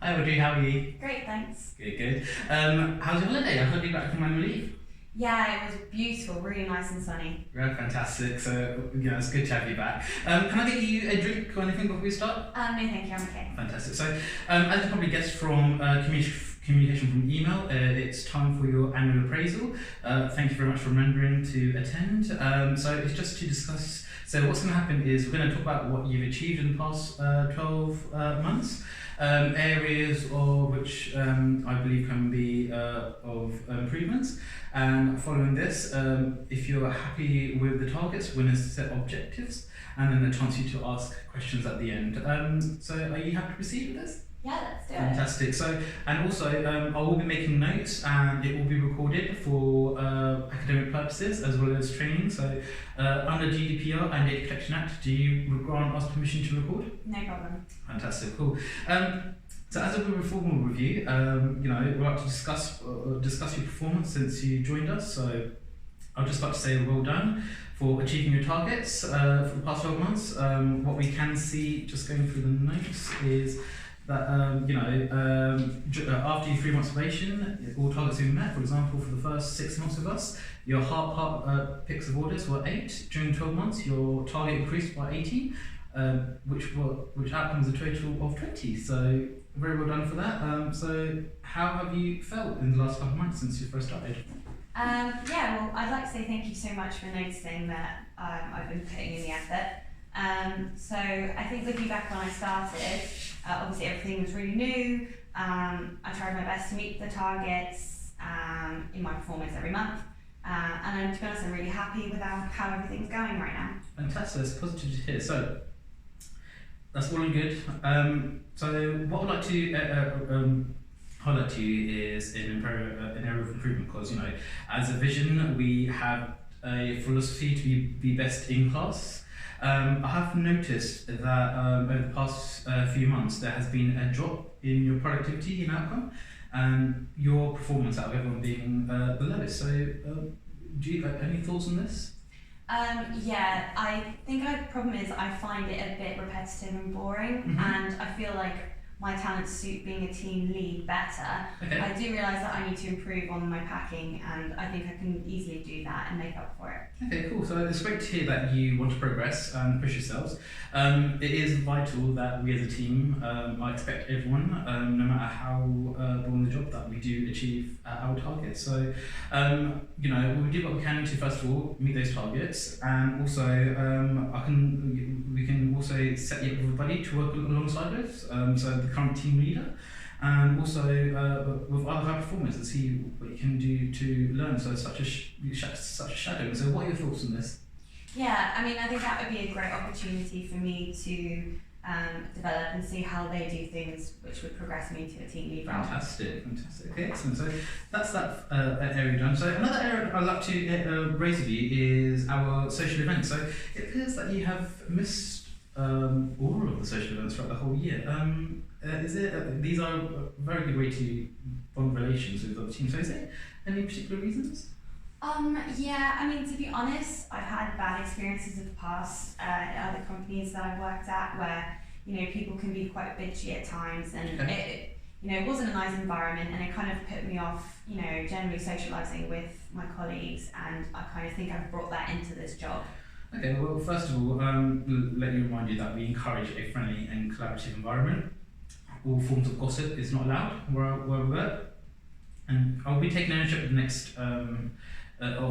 Hi Audrey, how are you? Great, thanks. Good, good. How's your holiday? I heard you back from annual leave. Yeah, it was beautiful, really nice and sunny. Yeah, fantastic. So, it's good to have you back. Can I get you a drink or anything before we start? No, thank you, I'm okay. Fantastic. So, as you probably guessed from communication from email, it's time for your annual appraisal. Thank you very much for remembering to attend. So, it's just to discuss. So, what's going to happen is we're going to talk about what you've achieved in the past 12 months. Areas of which I believe can be of improvements, and following this, if you're happy with the targets, we're going to set objectives and then a chance for you to ask questions at the end. So are you happy to proceed with this? Yeah, let's do it. Fantastic. So, and also I will be making notes and it will be recorded for academic purposes as well as training. So under GDPR and Data Protection Act, do you grant us permission to record? No problem. Fantastic, cool. So as a formal review, we'd like to discuss your performance since you joined us. So I'd just like to say well done for achieving your targets for the past 12 months. What we can see, just going through the notes, is that after your 3 months probation, all targets have been met. For example, for the first 6 months with us, your heart picks of orders were 8. During 12 months, your target increased by 80, which outcomes a total of 20. So very well done for that. So how have you felt in the last couple of months since you first started? Well, I'd like to say thank you so much for noticing that I've been putting in the effort. So I think looking back when I started, obviously everything was really new. I tried my best to meet the targets in my performance every month. And to be honest, I'm really happy with how everything's going right now. Fantastic, that's positive to hear. So that's all good. So what I'd like to highlight to you is an area of improvement, because as a vision we have a philosophy to be best in class. I have noticed that over the past few months there has been a drop in your productivity and outcome, and your performance out of everyone being the lowest. So do you have any thoughts on this? I think the problem is I find it a bit repetitive and boring, and I feel like my talents suit being a team lead better. Okay. I do realise that I need to improve on my packing, and I think I can easily do that and make up for it. Okay, cool. So it's great to hear that you want to progress and push yourselves. It is vital that we as a team, I expect everyone, no matter how we're on the job, that we do achieve our targets. So, we do what we can to, first of all, meet those targets, and also we can also set you up with a buddy to work alongside us, so the current team leader, and also with other high performers to see what you can do to learn. So such a shadow. So what are your thoughts on this? Yeah, I mean, I think that would be a great opportunity for me to develop and see how they do things, which would progress me to a team lead role. Fantastic. Okay, excellent. So that's that area done. So another area I'd like to raise with you is our social events. So it appears that you have missed all of the social events throughout the whole year. These are a very good way to bond relations with other teams. So is there any particular reasons? I mean, to be honest, I've had bad experiences in the past at other companies that I've worked at where, people can be quite bitchy at times, and it wasn't a nice environment, and it kind of put me off, generally socialising with my colleagues, and I kind of think I've brought that into this job. Okay, well, first of all, let me remind you that we encourage a friendly and collaborative environment. All forms of gossip is not allowed where we work, and I'll be taking ownership of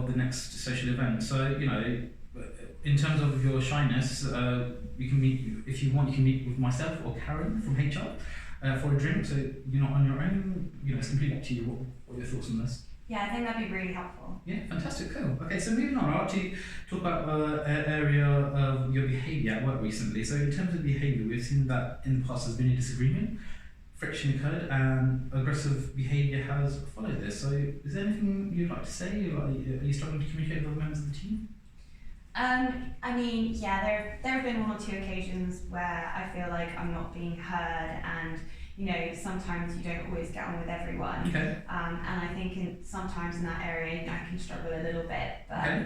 the next social event. So, in terms of your shyness, you can meet, if you want, you can meet with myself or Karen from HR for a drink. So you're not on your own. It's completely up to you. What are your thoughts on this? Yeah, I think that'd be really helpful. Yeah, fantastic, cool. Okay, so moving on, I'd like to talk about an area of your behaviour at work recently. So in terms of behaviour, we've seen that in the past there's been a disagreement, friction occurred, and aggressive behaviour has followed this. So is there anything you'd like to say? Are you struggling to communicate with other members of the team? There have been 1 or 2 occasions where I feel like I'm not being heard, and sometimes you don't always get on with everyone. Okay. And I think sometimes in that area, I can struggle a little bit, but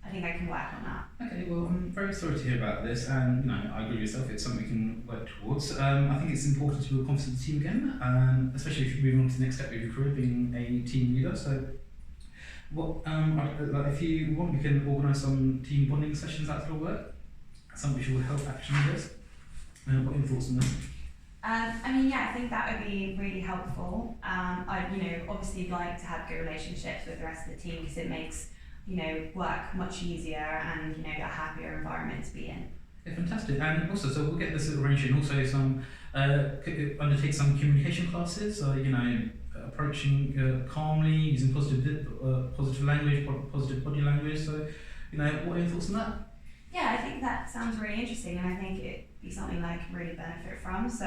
I think I can work on that. Okay, well, I'm very sorry to hear about this, and I agree with yourself. It's something we can work towards. I think it's important to build confidence in the team again, especially if you're moving on to the next step of your career, being a team leader. So, if you want, we can organise some team bonding sessions after work. Something which will help action this. What are your thoughts on this? I think that would be really helpful. I'd obviously like to have good relationships with the rest of the team because it makes work much easier and a happier environment to be in. Yeah, fantastic. And also, so we'll get this arranged and also some undertake some communication classes. So approaching calmly, using positive language, positive body language. So what are your thoughts on that? Yeah, I think that sounds really interesting, and I think it'd be something that I could really benefit from. So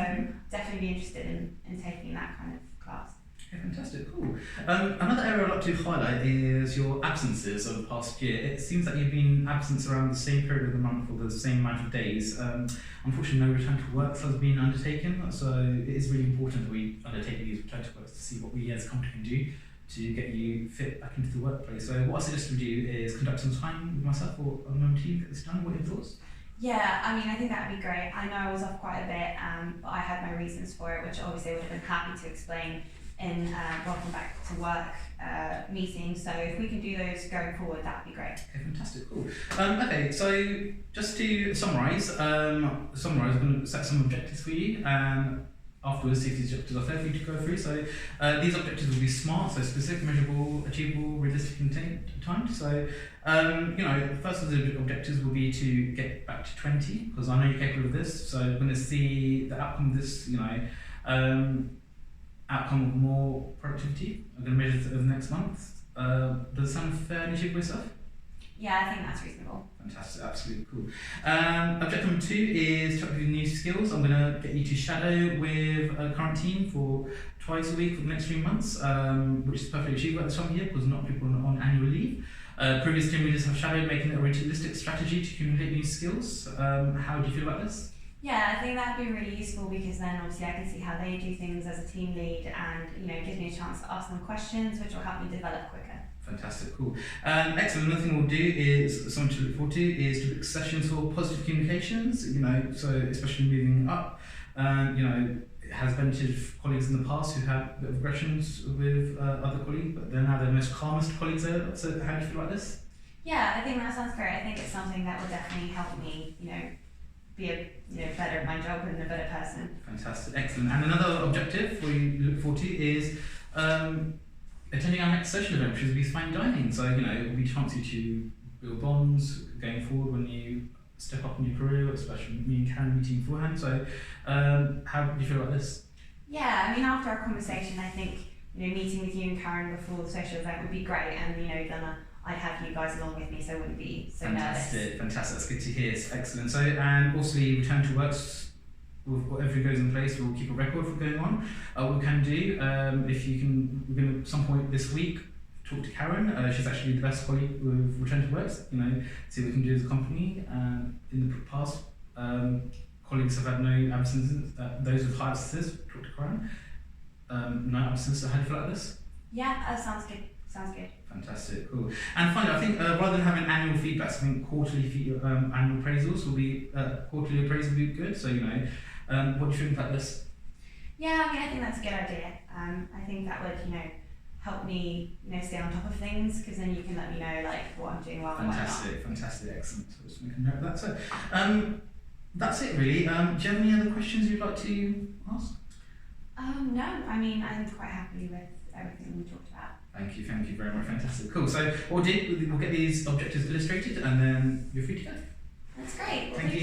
definitely be interested in taking that kind of class. Okay, fantastic, cool. Another area I'd like to highlight is your absences over the past year. It seems that you've been absent around the same period of the month or the same amount of days. Unfortunately, no return to work has been undertaken, so it is really important that we undertake these return to works to see what we as a company can do to get you fit back into the workplace. So what I suggest we do is conduct some time with myself or a member team to get this done. What are your thoughts? Yeah, I think that would be great. I know I was off quite a bit, but I had my reasons for it, which obviously I would have been happy to explain in welcome back to work meeting. So if we can do those going forward, that would be great. Okay, fantastic, cool. Okay, so just to summarise, I'm going to set some objectives for you. Afterwards, see if these objectives are fair for you to go through. So these objectives will be SMART, so specific, measurable, achievable, realistic, and timed. So the first of the objectives will be to get back to 20, because I know you're capable of this. So we're going to see the outcome of this, outcome of more productivity. I'm going to measure it over the next month. Does it sound fair and achievable yourself? Yeah, I think that's reasonable. Fantastic, absolutely cool. Objective number 2 is to upgrade new skills. I'm going to get you to shadow with a current team for twice a week for the next 3 months, which is perfectly achievable at this time of year because not people are on annual leave. Previous team leaders have shadowed, making it a realistic strategy to accumulate new skills. How do you feel about this? Yeah, I think that'd be really useful because then obviously I can see how they do things as a team lead and it gives me a chance to ask them questions which will help me develop quicker. Fantastic, cool. Excellent. Another thing we'll do is something to look forward to is to book sessions for positive communications. So especially moving up, it has benefited colleagues in the past who had a bit of aggressions with other colleagues, but they're now the most calmest colleagues ever. So how do you feel about this? Yeah, I think that sounds great. I think it's something that will definitely help me, be better at my job and a better person. Fantastic, excellent. And another objective we look forward to is attending our next social event, which will be fine dining. So it will be a chance for you to build bonds going forward when you step up in your career, especially me and Karen meeting beforehand. So how do you feel about this? Yeah, after our conversation, I think meeting with you and Karen before the social event would be great, and then I'd have you guys along with me, so I wouldn't be so nervous. Fantastic, that's good to hear. It's excellent. So, and also return to works with whatever goes in place. We'll keep a record for going on. What we can do, if you can, we're going to at some point this week talk to Karen. She's actually the best colleague with return to works. See what we can do as a company. In the past, colleagues have had no absences. Those with high absences, talk to Karen. No absences. So how do you feel like this? Yeah, that sounds good. Sounds good. Fantastic, cool. And finally, I think rather than having annual feedback, I think quarterly annual appraisals will be quarterly appraisal will be good. So what do you think about this? Yeah, I think that's a good idea. I think that would help me stay on top of things because then you can let me know what I'm doing well and what I'm not. Fantastic, excellent. So just make a note of that. So that's it really. Do you have any other questions you'd like to ask? No, I'm quite happy with everything we talked about. Thank you very much. Fantastic, cool. So what we'll get these objectives illustrated and then you're free to go. That's great. Well, thank you.